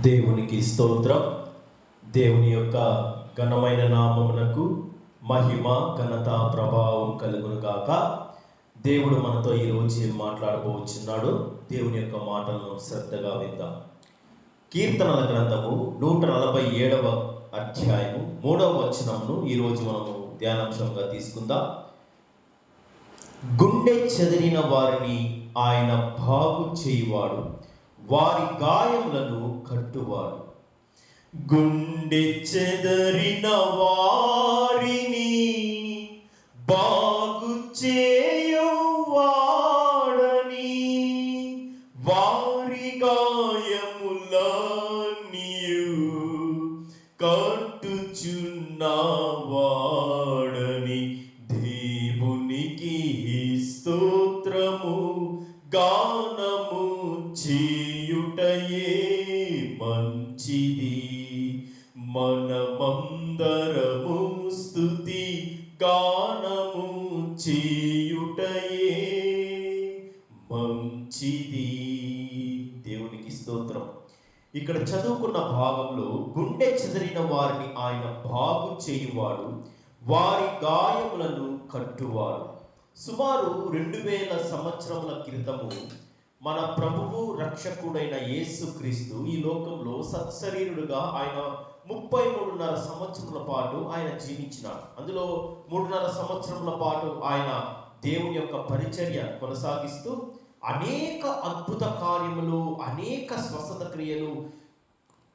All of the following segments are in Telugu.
దేవునికి స్తోత్రం. దేవుని యొక్క ఘనమైన నామమునకు మహిమ, ఘనత, ప్రభావం కలుగును గాక. దేవుడు మనతో ఈరోజు ఏం మాట్లాడబోచున్నాడు, దేవుని యొక్క మాటలను శ్రద్ధగా విందాం. కీర్తనల గ్రంథము 147వ అధ్యాయము 3వ వచనమును ఈరోజు మనము ధ్యానాంశంగా తీసుకుందాం. గుండె చెదిరిన వారిని ఆయన బాగు చేయువాడు, వారి గాయములను కట్టువాడు. గుండె చెదరిన వారిని బాగు చేయువాడని, వారి గాయములన్నీయు కట్టుచున్నవాడని, దేవునికి స్తోత్రము గానము చేయుటయే మంచిది. మనమందరము స్తుతి గానము చేయుటయే మంచిది. దేవునికి స్తోత్రం. ఇక్కడ చదువుకున్న భాగంలో గుండె చెదిరిన వారిని ఆయన బాగు చేయువాడు, వారి గాయములను కట్టువాడు. సుమారు 2000 సంవత్సరముల క్రితము మన ప్రభువు రక్షకుడైన యేసుక్రీస్తు ఈ లోకంలో సత్శరీరుడుగా ఆయన 33.5 సంవత్సరముల పాటు ఆయన జీవించినాడు. అందులో 3.5 సంవత్సరముల పాటు ఆయన దేవుని యొక్క పరిచర్య కొనసాగిస్తూ అనేక అద్భుత కార్యములు, అనేక స్వస్థత క్రియలు,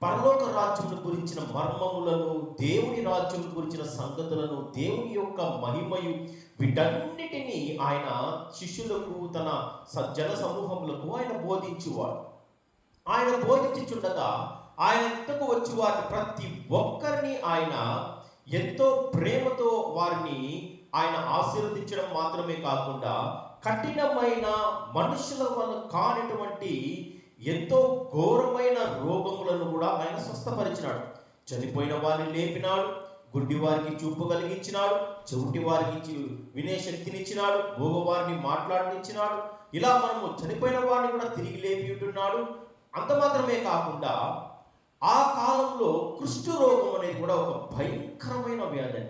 పరలోక రాజ్యమును గురించిన మర్మములను, దేవుని రాజ్యం గురించిన సంగతులను, దేవుని యొక్క మహిమయు, వీటన్నిటినీ ఆయన శిష్యులకు, తన జన సమూహములకు ఆయన బోధించువాడు. ఆయన బోధించుచుండగా ఆయన ఎంతకు వచ్చి వారిని ప్రతి ఒక్కరిని ఆయన ఎంతో ప్రేమతో వారిని ఆయన ఆశీర్వదించడం మాత్రమే కాకుండా కఠినమైన మనుషుల వల్ల కానిటువంటి ఎంతో ఘోరమైన రోగములను కూడా ఆయన స్వస్థపరిచినాడు. చనిపోయిన వారిని లేపినాడు, గుడ్డి వారికి చూపు కలిగించినాడు, చెవిటి వారికి వినే శక్తినిచ్చినాడు, మూగవారిని మాట్లాడనిచ్చినాడు. ఇలా మనము చనిపోయిన వారిని కూడా తిరిగి లేపి ఉంటున్నాడు. అంత మాత్రమే కాకుండా ఆ కాలంలో కుష్ఠరోగం అనేది కూడా ఒక భయంకరమైన వ్యాధి.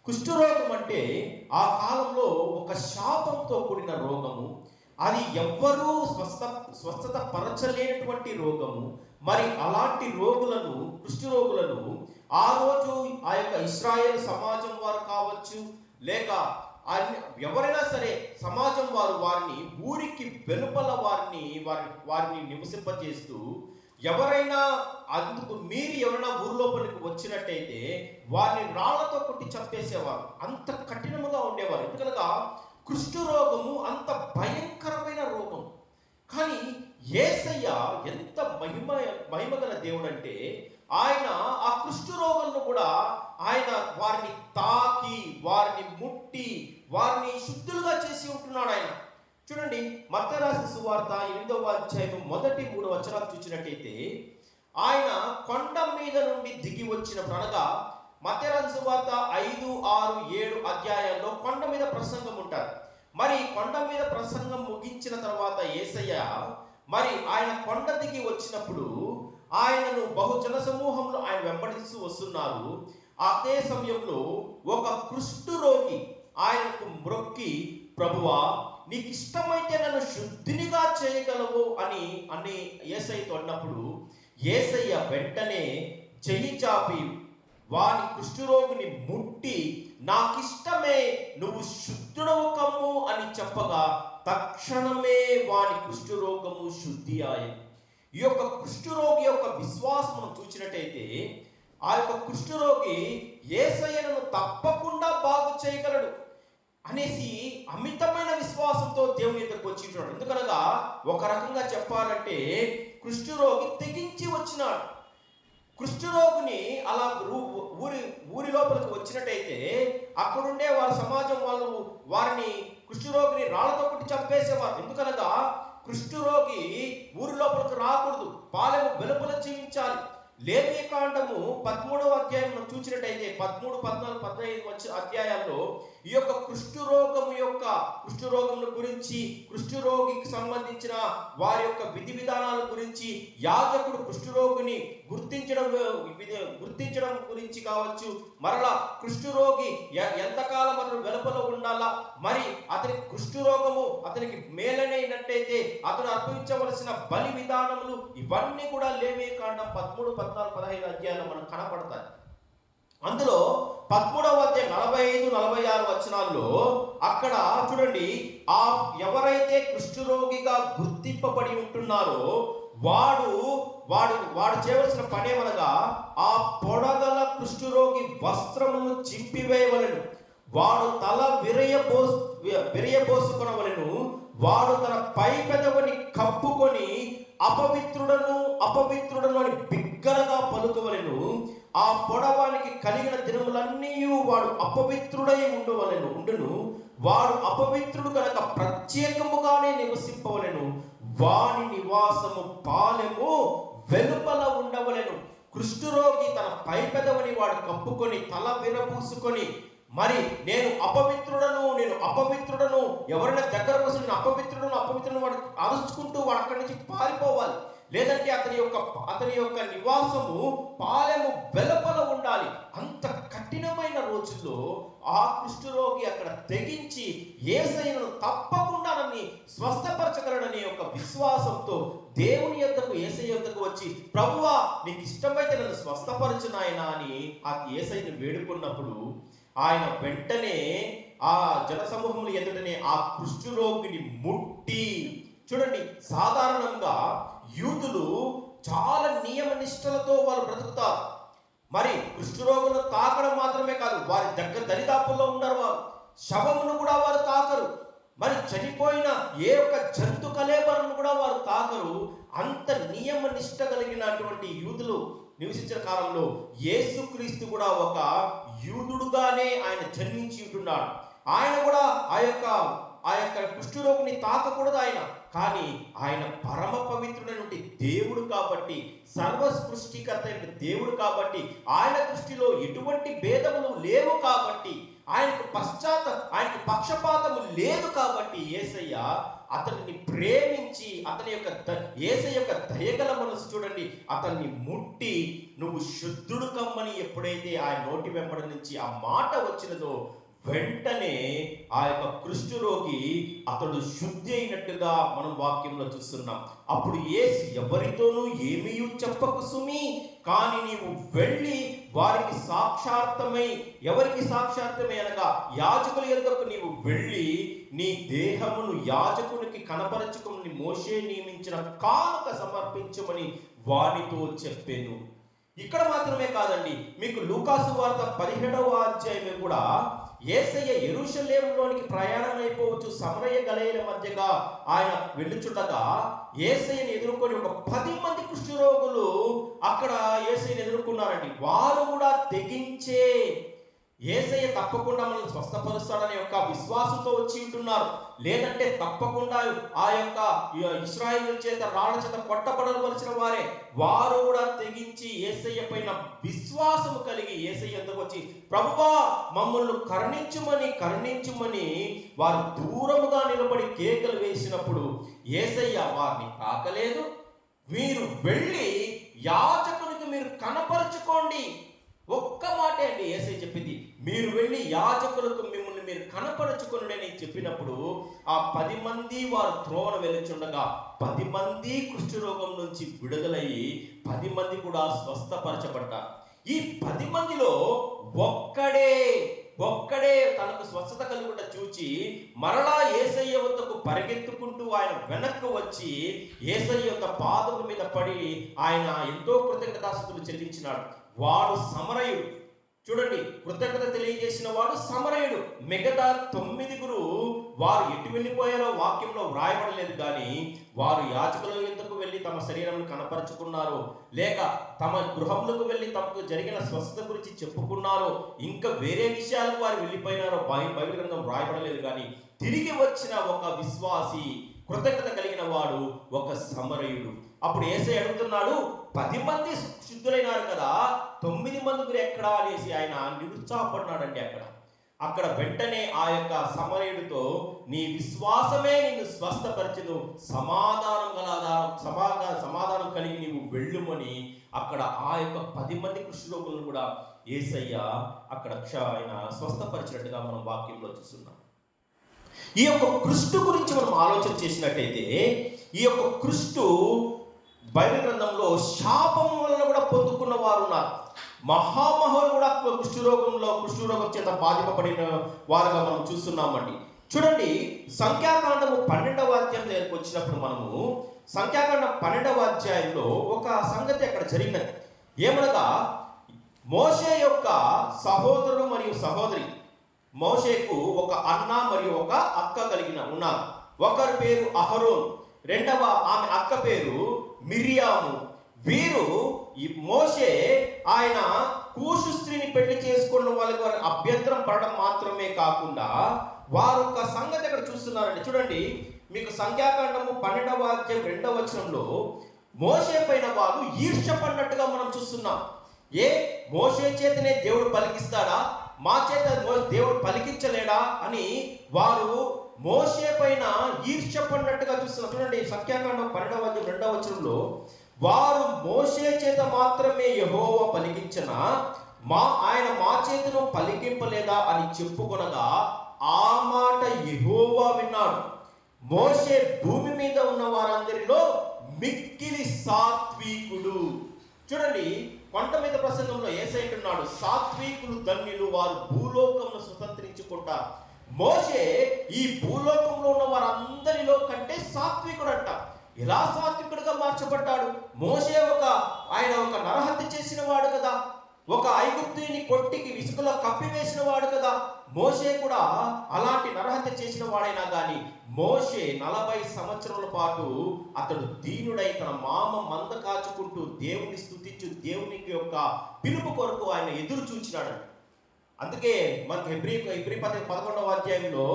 కుష్ఠరోగం అంటే ఆ కాలంలో ఒక శాపంతో కూడిన రోగము. అది ఎవ్వరూ స్వస్థత పరచలేనటువంటి రోగము. మరి అలాంటి రోగులను, కుష్ఠరోగులను ఆ రోజు ఆ యొక్క ఇశ్రాయేల్ సమాజం వారు కావచ్చు, లేక ఎవరైనా సరే సమాజం వారు వారిని ఊరికి వెలుపల వారిని నివసింపజేస్తూ, ఎవరైనా అందుకు మీరు ఎవరైనా ఊరి లోపలికి వచ్చినట్టయితే వారిని రాళ్లతో కొట్టి చంపేసేవారు. అంత కఠినముగా ఉండేవారు. ఎందుకనగా కుష్ఠరోగము అంత భయంకరమైన రోగం. కానీ యేసయ్య ఎంత మహిమగల దేవుడు అంటే, ఆయన ఆ కుష్ఠరోగులను కూడా ఆయన వారిని తాకి, వారిని ముట్టి, వారిని శుద్ధులుగా చేసి ఉంటున్నాడు ఆయన. చూడండి, మత్తయి రాసిన సువార్త 8వ అధ్యాయం మొదటి 3 వచనాలు చూసినట్టయితే, ఆయన కొండ మీద నుండి దిగి వచ్చినప్పుడు, అనగా మత్తయి రాసిన సువార్త 5, 6, 7 అధ్యాయాల్లో కొండ మీద ప్రసంగం ఉంటారు. మరి కొండ మీద ప్రసంగం ముగించిన తర్వాత యేసయ్య మరి ఆయన కొండ దిగి వచ్చినప్పుడు ఆయనను బహుజన సమూహంలో ఆయన వెంబడిస్తూ వస్తున్నారు. అదే సమయంలో ఒక కుష్ఠరోగి ఆయనకు మ్రొక్కి, ప్రభువా, నీకు ఇష్టమైతే నన్ను శుద్ధినిగా చేయగలవు అని యేసయ్యతో అన్నప్పుడు, యేసయ్య వెంటనే చెయ్యి చాపి వాని కుష్ఠరోగిని ముట్టి, నాకిష్టమే, నువ్వు శుద్ధుడవు కమ్ము అని చెప్పగా తక్షణమే వాని కుష్ఠరోగము శుద్ధి అయింది. ఈ యొక్క కుష్ఠరోగి యొక్క విశ్వాసం మనం చూసినట్టయితే, ఆ యొక్క కుష్ఠరోగి యేసయ్యను తప్పకుండా బాగు చేయగలడు అనేసి అమితమైన విశ్వాసంతో దేవుని దగ్గరకు వచ్చింటున్నాడు. ఎందుకనగా ఒక రకంగా చెప్పాలంటే కుష్ఠరోగి తెగించి వచ్చినాడు. కుష్ఠరోగిని అలా ఊరి లోపలికి వచ్చినట్టయితే అక్కడుండే వారి సమాజం వాళ్ళు వారిని కుష్ఠరోగిని రాళ్లతో కొట్టి చంపేసేవారు. ఎందుకనగా కుష్ఠరోగి ఊరి లోపలికి రాకూడదు, పాలెము వెలుపల జీవించాలి. లేవీకాండము 13వ అధ్యాయం మనం చూసినట్టయితే 13, 14, 15 అధ్యాయాల్లో ఈ యొక్క కుష్ఠరోగం గురించి, కుష్ఠరోగికి సంబంధించిన వారి యొక్క విధి విధానాల గురించి, యాజకుడు కుష్ఠరోగిని గుర్తించడం గురించి కావచ్చు, మరలా కుష్ఠరోగి ఎంతకాలం అతను వెలుపల ఉండాలా, మరి అతని కుష్ఠరోగము అతనికి మేలనైనట్టయితే అతను అర్పించవలసిన బలి విధానములు, ఇవన్నీ కూడా లేవీకాండం 13, 14, 15 అధ్యాయాలు మనకు కనపడతాయి. అందులో 13వ అధ్యాయం 45, 46 వచనాల్లో అక్కడ చూడండి, ఆ ఎవరైతే కుష్ఠరోగిగా గుర్తింపబడి ఉంటున్నారో వాడు చేయవలసిన పనేమనగా ఆ పొడగల కుష్ఠరోగి వస్త్రమును చింపివేయవలెను, వాడు తల విరయబోసుకొనవలెను, వాడు తన పై పెదవిని కప్పుకొని అపవిత్రుడను అని బిగ్గరగా పలుకవలెను, ఆ పొడవానికి కలిగిన దినములన్నీ వాడు అపవిత్రుడై ఉండును, వాడు అపవిత్రుడు కనుక ప్రత్యేకముగానే నివసింపవలెను, వాని నివాసము పాలెము వెలుపల ఉండవలెను. కుష్ఠరోగి తన పై పెదవిని వాడు కప్పుకొని తల విరబూసుకొని, మరి నేను అపవిత్రుడను ఎవరైనా దగ్గరకు వస్తే నేను అపవిత్రుడను వాడు అరుచుకుంటూ వాడు అక్కడి నుంచి పారిపోవాలి. లేదంటే అతని యొక్క నివాసము పాలెము వెలుపల ఉండాలి. అంత కఠినమైన రోజుల్లో ఆ కుష్ఠరోగి అక్కడ తెగించి యేసయ్యను తప్పకుండా నన్ను స్వస్థపరచగలడనే యొక్క విశ్వాసంతో దేవుని యొద్దకు, యేసయ్య యొద్దకు వచ్చి, ప్రభువా నీకు ఇష్టమైతే నన్ను స్వస్థపరచు నాయనా అని ఆ యేసయ్యను వేడుకున్నప్పుడు ఆయన వెంటనే ఆ జనసమూహముల ఎదుటనే ఆ కుష్ఠరోగిని ముట్టి, చూడండి, సాధారణంగా యూదులు చాలా నియమ నిష్టలతో వాళ్ళు బ్రతుకుతారు. మరి కుష్ఠరోగులను తాకడం మాత్రమే కాదు, వారి దగ్గర దరిదాపుల్లో ఉండరు, వారు శవమును కూడా వారు తాకరు, మరి చనిపోయిన ఏ ఒక్క జంతు కళేబరను కూడా వారు తాకరు. అంత నియమ నిష్ట కలిగినటువంటి యూదులు నివసించిన కాలంలో యేసుక్రీస్తు కూడా ఒక యూదుడుగానే ఆయన జన్మించి ఉంటున్నాడు. ఆయన కూడా ఆ యొక్క కుష్ఠరోగిని తాకకూడదు ఆయన, కానీ ఆయన పరమ పవిత్రుడైనటువంటి దేవుడు కాబట్టి, సర్వసృష్టికర్త అయిన దేవుడు కాబట్టి, ఆయన దృష్టిలో ఎటువంటి భేదములు లేవు కాబట్టి, ఆయనకు పక్షపాతము లేదు కాబట్టి యేసయ్య అతన్ని ప్రేమించి యేసయ్య యొక్క దయగల మనసు చూడండి, అతన్ని ముట్టి నువ్వు శుద్ధుడు కమ్మని ఎప్పుడైతే ఆయన నోటి వెంబడి నుంచి ఆ మాట వచ్చినదో వెంటనే ఆ యొక్క కుష్ఠరోగి అతడు శుద్ధి అయినట్టుగా మనం వాక్యంలో చూస్తున్నాం. అప్పుడు యేసు ఎవరితోనూ ఏమీ చెప్పకు సుమి, కానీ నీవు వెళ్ళి వారికి ఎవరికి సాక్షార్థమై అనగా యాజకుల యొద్దకు నీవు వెళ్ళి నీ దేహమును యాజకునికి కనపరచుకుని మోషే నియమించిన కానుక సమర్పించమని వానితో చెప్పాను. ఇక్కడ మాత్రమే కాదండి, మీకు లూకాసు వార్త 17వ అధ్యాయం కూడా యేసయ్య యెరూషలేములోనికి ప్రయాణం అయిపోవచ్చు, సమరయ గలిలయ మధ్యగా ఆయన వెళ్ళుచుండగా యేసయ్యని ఎదుర్కొని ఒక 10 మంది కుష్ఠరోగులు అక్కడ యేసయ్యని ఎదుర్కొన్నారండి. వారు కూడా తెగించే యేసయ్య తప్పకుండా మనల్ని స్వస్థపరుస్తాడనే యొక్క విశ్వాసంతో వచ్చి ఉంటున్నారు. లేదంటే తప్పకుండా ఆ యొక్క ఇశ్రాయేలు చేత రాళ్ళ చేత కొట్టబడవలసిన వారు కూడా తెగించి యేసయ్య పైన విశ్వాసము కలిగి యేసయ్య ఎందుకు వచ్చి, ప్రభువా మమ్మల్ని కరుణించుమని వారు దూరముగా నిలబడి కేకలు వేసినప్పుడు యేసయ్య వారిని తాకలేదు. మీరు వెళ్ళి యాజకునికి మీరు కనపరుచుకోండి. ఒక్క మాటే అండి యేసయ్య చెప్పింది, మీరు వెళ్ళి యాజకులకు మిమ్మల్ని మీరు కనపరుచుకొనుడి అని చెప్పినప్పుడు ఆ 10 మంది వారు త్రోవన వెళ్ళుచుండగా 10 మంది కుష్ఠరోగం నుంచి విడుదలయ్యి 10 మంది కూడా స్వస్థపరచబడ్డారు. ఈ 10 మందిలో ఒక్కడే తనకు స్వస్థత కలుగుట చూచి మరలా యేసయ్య వద్దకు పరిగెత్తుకుంటూ ఆయన వెనక్కు వచ్చి యేసయ్య యొక్క పాదముల మీద పడి ఆయన ఎంతో కృతజ్ఞతాస్తుతులు చెల్లించినాడు. వాడు సమరయుడు. చూడండి, కృతజ్ఞత తెలియజేసిన వాడు సమరయుడు. మిగతా 9 వారు ఎటు వెళ్ళిపోయారో వాక్యంలో వ్రాయబడలేదు, కానీ వారు యాజకుల యొద్దకు వెళ్ళి తమ శరీరం కనపరుచుకున్నారు, లేక తమ గృహములకు వెళ్ళి తమకు జరిగిన స్వస్థత గురించి చెప్పుకున్నారు, ఇంకా వేరే విషయాలకు వారు వెళ్ళిపోయినారో బైబిల్ గ్రంథం వ్రాయబడలేదు. కానీ తిరిగి వచ్చిన ఒక విశ్వాసి, కృతజ్ఞత కలిగిన వాడు ఒక సమరయుడు. అప్పుడు యేసయ్య అడుగుతున్నాడు, 10 మంది శుద్ధులైనారు కదా, 9 మంది ఎక్కడా అనేసి ఆయన నిరుత్సాహపడినాడండి. అక్కడ వెంటనే ఆ యొక్క సమరయుడితో, నీ విశ్వాసమే నిన్ను స్వస్థపరచును, సమాధానం కలిగి నీవు వెళ్ళుమని అక్కడ ఆ యొక్క 10 మంది కుష్ఠరోగులను కూడా యేసయ్య అక్కడ ఆయన స్వస్థపరిచినట్టుగా మనం వాక్యంలో చూస్తున్నాం. ఈ యొక్క కుష్టు గురించి మనం ఆలోచన చేసినట్టయితే, ఈ యొక్క కుష్టు బైబిల్ గ్రంథంలో శాపం వలన కూడా పొందుకున్న వారు ఉన్నారు. మహామహులు కూడా కుష్ఠరోగం చేత బాధింపబడిన వారుగా మనం చూస్తున్నామండి. చూడండి, సంఖ్యాకాండము 12వ అధ్యాయం దగ్గరికి వచ్చినప్పుడు మనము సంఖ్యాకాండం 12వ అధ్యాయంలో ఒక సంగతి అక్కడ జరిగినది. ఏమనగా, మోషే యొక్క సహోదరుడు మరియు సహోదరి, మోషేకు ఒక అన్న మరియు ఒక అక్క ఉన్నారు. ఒకరి పేరు అహరోన్, రెండవ ఆమె అక్క పేరు మిరియాము. వీరు ఈ మోషే ఆయన కూషు స్త్రీని పెళ్లి చేసుకున్న వాళ్ళకి వారి అభ్యంతరం పడడం మాత్రమే కాకుండా వారు ఒక సంగతి అక్కడ చూస్తున్నారండి. చూడండి, మీకు సంఖ్యాకాండము 12వ అధ్యాయం 2వ వచనంలో మోషే పైన వారు ఈర్ష్య పడినట్టుగా మనం చూస్తున్నాం. మోషే చేతనే దేవుడు పలికిస్తాడా, మా చేత దేవుడు పలికించలేడా అని వారు మోషే పైన ఈర్ష్య పడినట్టుగా చూస్తున్నాం. చూడండి, సంఖ్యాకాండం 12వ అధ్యాయం 2వ వచనంలో, వారు మోషే చేత మాత్రమే యెహోవా పలికించిన ఆయన మా చేతను పలికింపలేదా అని చెప్పుకొనగా ఆ మాట యెహోవా విన్నాడు. మోషే భూమి మీద ఉన్న వారందరిలో మిక్కిలి సాత్వికుడు. చూడండి, కొండ మీద ప్రసంగంలో యేసయ్య అంటున్నాడు, సాత్వికులు ధన్యులు, వారు భూలోకమును స్వతంత్రించుకుంటారు. మోషే ఈ భూలోకంలో ఉన్న వారందరిలో కంటే సాత్వికుడు అంట. ఎలా సాత్వికుడిగా మార్చబడ్డాడు? మోషే ఆయన ఒక నరహత్య చేసిన వాడు కదా, ఒక ఐగుప్తుని కొట్టికి ఇసుకలో కప్పివేసిన వాడు కదా. మోషే కూడా అలాంటి నరహత్య చేసిన వాడైనా కానీ మోషే 40 సంవత్సరాల పాటు అతడు దీనుడై తన మంద కాచుకుంటూ దేవుని స్తుతించు దేవునికి యొక్క పిలుపు కొరకు ఆయన ఎదురు చూచినాడు. అందుకే మనకు హెబ్రీ 11వ అధ్యాయంలో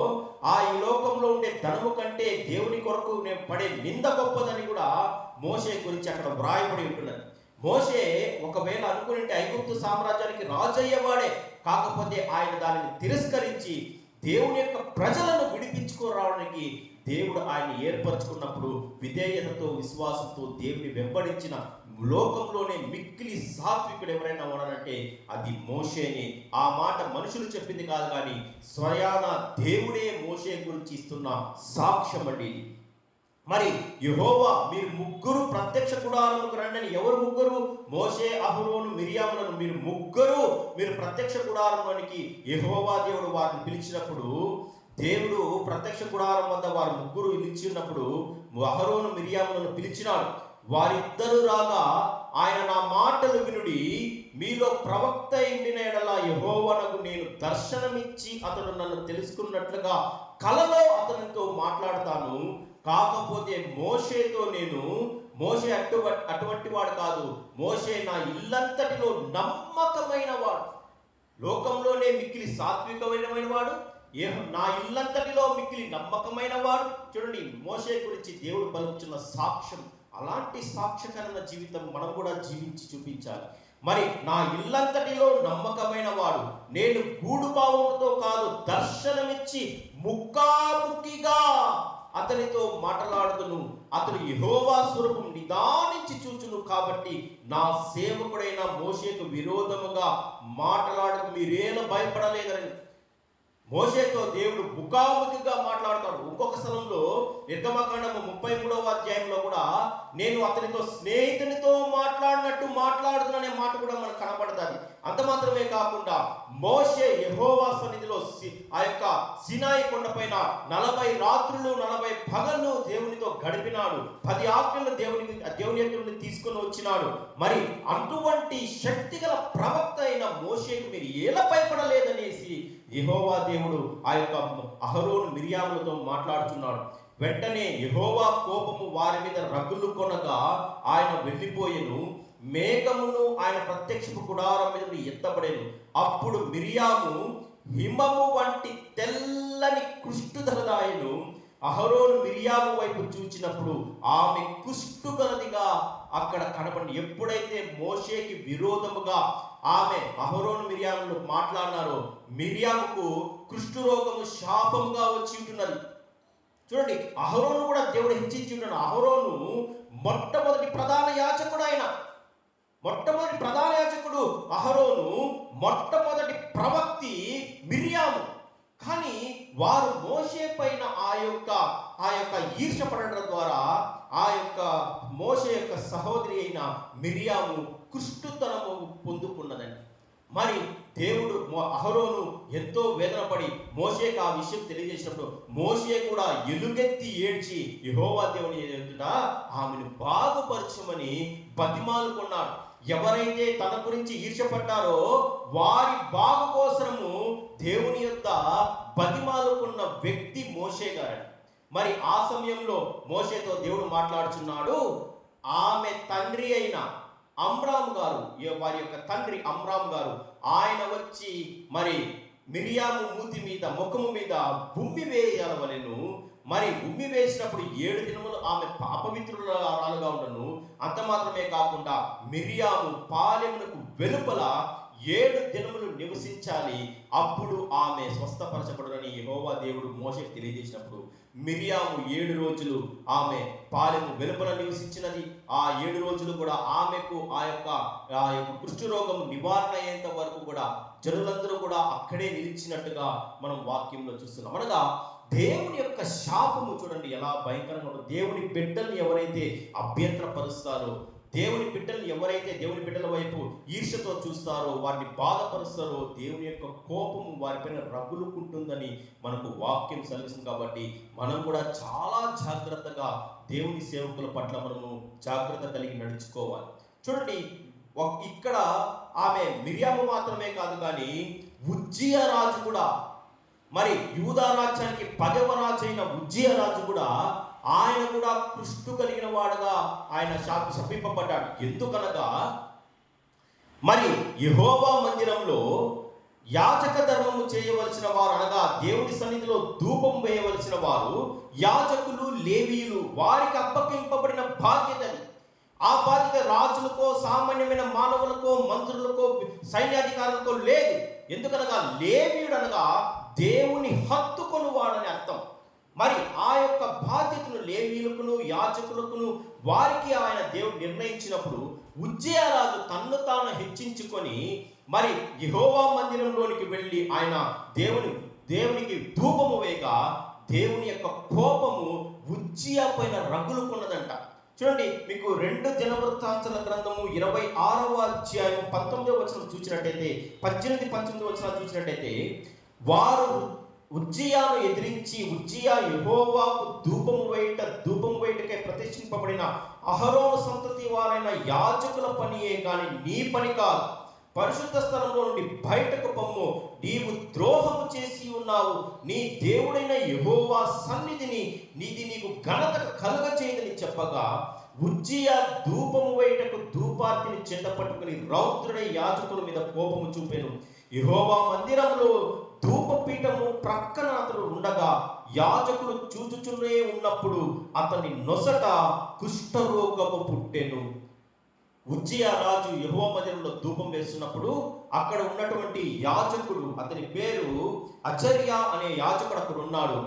ఈ లోకంలో ఉండే ధనము కంటే దేవుని కొరకు నేను పడే నింద గొప్పదని కూడా మోషే గురించి అక్కడ వ్రాయబడి ఉంటున్నది. మోషే ఒకవేళ అనుకుని ఐగుప్తు సామ్రాజ్యానికి రాజు అయ్యేవాడే, కాకపోతే ఆయన దానిని తిరస్కరించి దేవుని యొక్క ప్రజలను విడిపించుకోవడానికి దేవుడు ఆయన ఏర్పరచుకున్నప్పుడు విధేయతతో విశ్వాసంతో దేవుని వెంబడించిన లోకంలోనే మిక్కిలి సాత్వికుడు ఎవరైనా ఉన్నాడంటే అది మోషేనే. ఆ మాట మనుషులు చెప్పింది కాదు, కానీ స్వయాన దేవుడే మోషే గురించి ఇస్తున్న సాక్ష్యం అండి. మరి యెహోవా, మీరు ముగ్గురు ప్రత్యక్ష గుడారముకు రండి అని. ఎవరు ముగ్గురు? మోషే, అహరోను, మిరియాములను మీరు ప్రత్యక్ష గుడారంలోనికి యెహోవా దేవుడు వారిని పిలిచినప్పుడు, దేవుడు ప్రత్యక్ష గుడారం వద్ద వారు ముగ్గురు నిలిచినప్పుడు అహరోను మిరియాములను పిలిచినాడు. వారిద్దరూ రాగా ఆయన, నా మాటలు వినుడి, మీలో ప్రవక్త ఎండిన ఎడల యెహోవానకు నేను దర్శనమిచ్చి అతడు నన్ను తెలుసుకున్నట్లుగా కలలో అతనితో మాట్లాడతాను. కాకపోతే మోషే అటువంటి వాడు కాదు. మోషే నా ఇల్లంతటిలో నమ్మకమైన వాడు, లోకంలోనే మిక్కిలి సాత్వికమైన వాడు, నా ఇల్లంతటిలో మిక్కిలి నమ్మకమైన వాడు. చూడండి, మోషే గురించి దేవుడు పలుకుతున్న సాక్ష్యం. అలాంటి సాక్ష్యకరమైన జీవితం మనం కూడా జీవించి చూపించాలి. మరి నా ఇల్లంతటిలో నమ్మకమైన వాడు, నేను గూడుభావంతో కాదు దర్శనమిచ్చి ముఖాముఖిగా అతనితో మాట్లాడుతును, అతడు యెహోవా స్వరూపం నిదానించి చూచును. కాబట్టి నా సేవకుడైన మోషేకు విరోధముగా మాట్లాడకు మీరేలా భయపడలేదని మోషేతో దేవుడు ముఖాముఖిగా మాట్లాడతాడు. ఇంకొక స్థలంలో నిర్గమకాండము 33వ అధ్యాయంలో కూడా నేను అతనితో స్నేహితునితో మాట్లాడినట్టు మాట్లాడుతున్ననే మాట కూడా మనకు కనబడుతుంది. అంత మాత్రమే కాకుండా మోషే యెహోవా సన్నిధిలో ఆ యొక్క సినాయి కొండపైన 40 రాత్రులు 40 పగళ్ళు దేవునితో గడిపినాడు. 10 ఆజ్ఞలు దేవుని యొక్క తీసుకొని వచ్చినాడు. మరి అటువంటి శక్తిగల ప్రవక్త అయిన మోషేకు మీరు ఎలా భయపడలేదనేసి యెహోవా దేవుడు ఆ యొక్క అహరోను మిరియాములతో మాట్లాడుతున్నాడు. వెంటనే యెహోవా కోపము వారి మీద రగులు కొనగా ఆయన వెళ్ళిపోయెను. మేఘమును ఆయన ప్రత్యక్షపు గుడారం మీద ఎత్తబడేను. అప్పుడు మిరియాము హిమము వంటి తెల్లని కుష్ఠుధరదాయను. అహరోను మిరియాము వైపు చూచినప్పుడు ఆమె కుష్ఠుగలదిగా అక్కడ కనపడి, ఎప్పుడైతే మోషేకి విరోధముగా ఆమె అహరోను మిరియాములు మాట్లాడినారో మిరియాముకు కుష్ఠరోగము శాపముగా వచ్చి ఉంటున్నది. చూడండి, అహరోను కూడా దేవుడు హెచ్చించి ఉన్నాడు. అహరోను మొట్టమొదటి ప్రధాన యాజకుడు. ఆయన మొట్టమొదటి ప్రధాన యాజకుడు అహరోను, మొట్టమొదటి ప్రవక్తి మిరియాము. కానీ వారు మోషే పైన ఆ యొక్క ఈర్ష పడడం ద్వారా ఆ యొక్క మోషే యొక్క సహోదరి అయిన మిరియాము కుష్ఠుతనము పొందుకున్నదండి. మరి దేవుడు అహరోను ఎంతో వేదన పడి మోషేకి ఆ విషయం తెలియజేసినప్పుడు మోషే కూడా ఎలుగెత్తి ఏడ్చి యెహోవా దేవుని ఎదుట ఆమెను బాగుపరచమని బతిమాలుకున్నాడు. ఎవరైతే తన గురించి ఈర్షపడ్డారో వారి బాగు కోసము దేవుని యొక్క బతిమాలుకున్న వ్యక్తి మోషే గారు. మరి ఆ సమయంలో మోషేతో దేవుడు మాట్లాడుచున్నాడు. ఆమె తండ్రి అయిన అమ్రాము గారు, వారి యొక్క తండ్రి అమ్రాము గారు, ఆయన వచ్చి మరి మిరియాము మూతి మీద ముఖము మీద ఉమ్మి వేయవలెను. మరి ఉమ్మి వేసినప్పుడు 7 దినములు ఆమె అపవిత్రురాలుగా ఉండను. అంత మాత్రమే కాకుండా మిరియాము పాలెమునకు వెలుపల 7 దినములు నివసించాలి, అప్పుడు ఆమె స్వస్థపరచబడునని యెహోవా దేవుడు మోషేకు తెలియజేసినప్పుడు మిరియాము 7 రోజులు ఆమె పాలెము వెలుపల నివసించినది. ఆ 7 రోజులు కూడా ఆమెకు ఆ యొక్క కుష్ఠరోగం నివారణ అయ్యేంత వరకు కూడా జనులందరూ కూడా అక్కడే నిలిచినట్టుగా మనం వాక్యంలో చూస్తున్నాం. అనగా దేవుని యొక్క శాపము చూడండి ఎలా భయంకరంగా ఉంటుందో. దేవుని బిడ్డల్ని ఎవరైతే అభ్యంతరపరుస్తారో, దేవుని బిడ్డల్ని ఎవరైతే దేవుని బిడ్డల వైపు ఈర్ష్యతో చూస్తారో, వారిని బాధపరుస్తారో, దేవుని యొక్క కోపము వారిపైన రగులుకుంటుందని మనకు వాక్యం సెలవిస్తుంది. కాబట్టి మనం కూడా చాలా జాగ్రత్తగా దేవుని సేవకుల పట్ల మనము జాగ్రత్త కలిగి నడుచుకోవాలి. చూడండి, ఇక్కడ ఆమె మిరియాము మాత్రమే కాదు, కానీ ఉజ్జియా రాజు కూడా, మరి యూదా రాజ్యానికి 10వ రాజు అయిన ఉజ్జియా రాజు కూడా, ఆయన కూడా కుష్ఠు కలిగిన వాడుగా ఆయన శపింపబడ్డాడు. ఎందుకనగా మరి యెహోవా మందిరంలో యాజక ధర్మము చేయవలసిన వారు, అనగా దేవుని సన్నిధిలో ధూపం వేయవలసిన వారు యాజకులు, లేవీయులు, వారికి అప్పగింపబడిన బాధ్యత. ఆ బాధ్యత రాజులకో, సామాన్యమైన మానవులకో, మంత్రులకో, సైన్యాధికారులకో లేదు. ఎందుకనగా లేవీయుడు అనగా దేవుని హత్తుకొని వాడని అర్థం. మరి ఆ యొక్క బాధ్యతను లేవీయులకును, యాజకులకును, వారికి ఆయన దేవుడు నిర్ణయించినప్పుడు ఉజ్జియా రాజు తన్ను తాను హెచ్చించుకొని మరి యెహోవా మందిరంలోనికి వెళ్ళి ఆయన దేవునికి ధూపము వేయగా దేవుని యొక్క కోపము ఉజ్జియా పైన రగులుకున్నదంట. చూడండి, మీకు 2 దినవృత్తాంతాల గ్రంథము 26వ అధ్యాయం 19వ వచనం చూసినట్టయితే, 18, 19 వచనాలు చూసినట్టయితే, వారు ఉజ్జియాను ఎదిరించి, ఉజ్జియా యెహోవాకు ధూపము వేయుటకై ప్రతిష్ఠింపబడిన అహరోను సంతతి వారైన యాజకుల పనియే కానీ నీ పని కాదు. పరిశుద్ధ స్థలంలో నుండి బయటకు పొమ్ము, నీవు ద్రోహము చేసి ఉన్నావు. నీ దేవుడైన యెహోవా సన్నిధిని నీకు ఘనత కలుగచేయదని చెప్పగా ఉజ్జియా ధూపము వేయుటకు ధూపార్తిని చెండ పట్టుకుని రౌద్రుడై యాజకుల మీద కోపము చూపెను. యెహోవా మందిరంలో ధూపపీఠము ప్రక్కన అతడు ఉండగా యాజకులు చూచుచునే ఉన్నప్పుడు అతని నొసట కుష్ఠరోగము పుట్టెను. ఉజ్జియా రాజు యెహోవా మందిరంలో ధూపం వేస్తున్నప్పుడు అక్కడ ఉన్నటువంటి యాజకుడు, అతని పేరు అజర్యా అనే యాజకుడు అక్కడ ఉన్నాడు.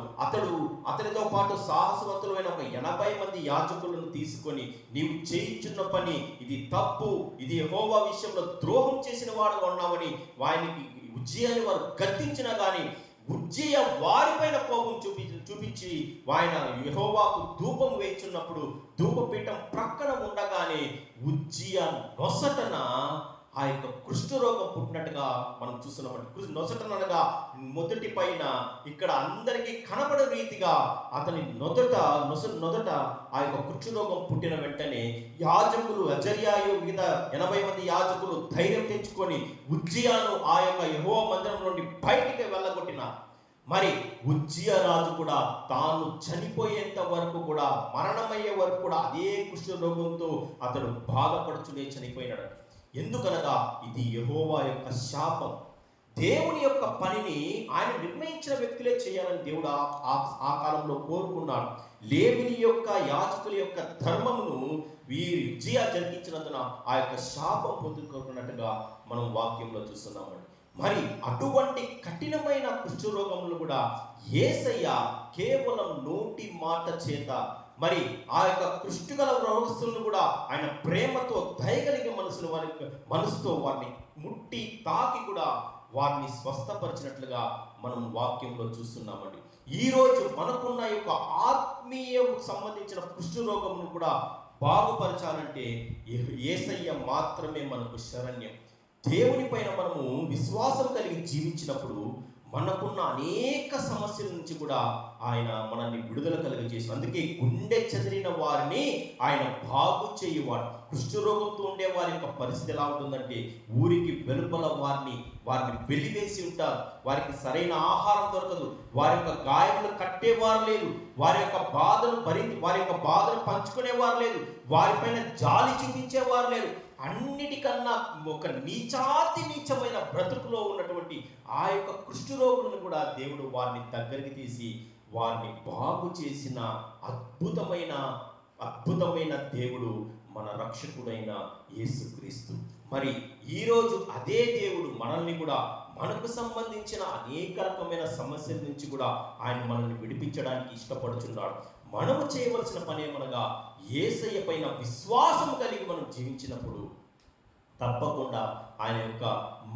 అతనితో పాటు సాహసవంతులైన ఒక 80 మంది యాజకులను తీసుకొని, నీవు చేయించున్న పని ఇది తప్పు, ఇది యెహోవా విషయంలో ద్రోహం చేసిన వాడుగా ఉన్నామని వారికి ఉజ్జియాని వారు గద్దించినా కానీ ఉజ్జియా వారిపైన కోపం చూపించి ఆయన యెహోవాకు ధూపం వేయించున్నప్పుడు ధూపపీఠం ప్రక్కన ఉండగానే ఉజ్జియా నొసటన ఆ యొక్క కుష్ఠరోగం పుట్టినట్టుగా మనం చూస్తున్నాం. నొసటనగా మొదటి పైన ఇక్కడ అందరికీ కనబడే రీతిగా అతని నొదట ఆ యొక్క కుష్ఠరోగం పుట్టిన వెంటనే యాజకులు అజర్యాయు మిగతా 80 మంది యాజకులు ధైర్యం తెచ్చుకొని ఉజ్జియాను ఆ యొక్క యెహోవా మందిరం నుండి బయటికి వెళ్ళగొట్టిన. మరి ఉజ్జియా రాజు కూడా తాను చనిపోయేంత వరకు కూడా, మరణమయ్యే వరకు కూడా అదే కుష్ఠరోగంతో అతడు బాధపడుచునే చనిపోయినాడు. ఎందుకనగా ఇది యెహోవా యొక్క శాపం. దేవుని యొక్క పనిని ఆయన నిర్ణయించిన వ్యక్తులే చేయాలని దేవుడు ఆ కాలంలో కోరుకున్నాడు. లేవిని యొక్క యాజకుల యొక్క ధర్మమును వీరు విజయ జరిగించినందున ఆ యొక్క శాపం పొందుకున్నట్టుగా మనం వాక్యంలో చూస్తున్నామండి. మరి అటువంటి కఠినమైన కుష్ఠరోగములు కూడా యేసయ్య కేవలం నోటి మాట చేత, మరి ఆ యొక్క కుష్ఠగల రోగస్తులను కూడా ఆయన ప్రేమతో, దయగలిగే మనసుతో వారిని ముట్టి తాకి కూడా వారిని స్వస్థపరిచినట్లుగా మనం వాక్యంలో చూస్తున్నామండి. ఈరోజు మనకున్న యొక్క ఆత్మీయ సంబంధించిన కుష్ఠరోగమును కూడా బాగుపరచాలంటే యేసయ్య మాత్రమే మనకు శరణ్యం. దేవుని పైన మనము విశ్వాసం కలిగి జీవించినప్పుడు మనకున్న అనేక సమస్యల నుంచి కూడా ఆయన మనల్ని విడుదల కలిగజేసి, అందుకే గుండె చెదిరిన వారిని ఆయన బాగు చేయువాడు. కుష్ఠరోగంతో ఉండే వారి యొక్క పరిస్థితి ఎలా ఉంటుందంటే, ఊరికి వెలుపల వారిని వెలివేసి ఉంటారు. వారికి సరైన ఆహారం దొరకదు, వారి యొక్క గాయములు కట్టేవారు లేదు, వారి యొక్క బాధను పంచుకునేవారు లేదు, వారిపైన జాలి చూపించేవారు లేరు. అన్నిటికన్నా ఒక నీచమైన బ్రతుకులో ఉన్నటువంటి ఆ యొక్క కుష్ఠరోగులను కూడా దేవుడు వారిని దగ్గరికి తీసి వారిని బాగు చేసిన అద్భుతమైన దేవుడు మన రక్షకుడైన యేసుక్రీస్తు. మరి ఈరోజు అదే దేవుడు మనల్ని కూడా మనకు సంబంధించిన అనేక రకమైన సమస్యల నుంచి కూడా ఆయన మనల్ని విడిపించడానికి ఇష్టపడుచున్నాడు. మనము చేయవలసిన పని ఏమనగా, యేసయ్య పైన విశ్వాసం కలిగి మనం జీవించినప్పుడు తప్పకుండా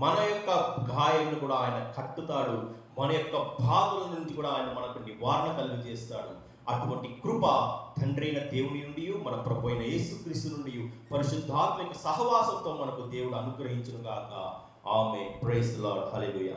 మన యొక్క గాయాలను కూడా ఆయన కట్టుతాడు. మన యొక్క బాధల నుంచి కూడా ఆయన మనకు నివారణ కలుగజేస్తాడు. అటువంటి కృప తండ్రి అయిన దేవుని నుండి, మన ప్రభు అయిన యేసుక్రీస్తు నుండి, పరిశుద్ధాత్మ యొక్క సహవాసంతో మనకు దేవుడు అనుగ్రహించును గాక. Amen. Praise the lord. Hallelujah.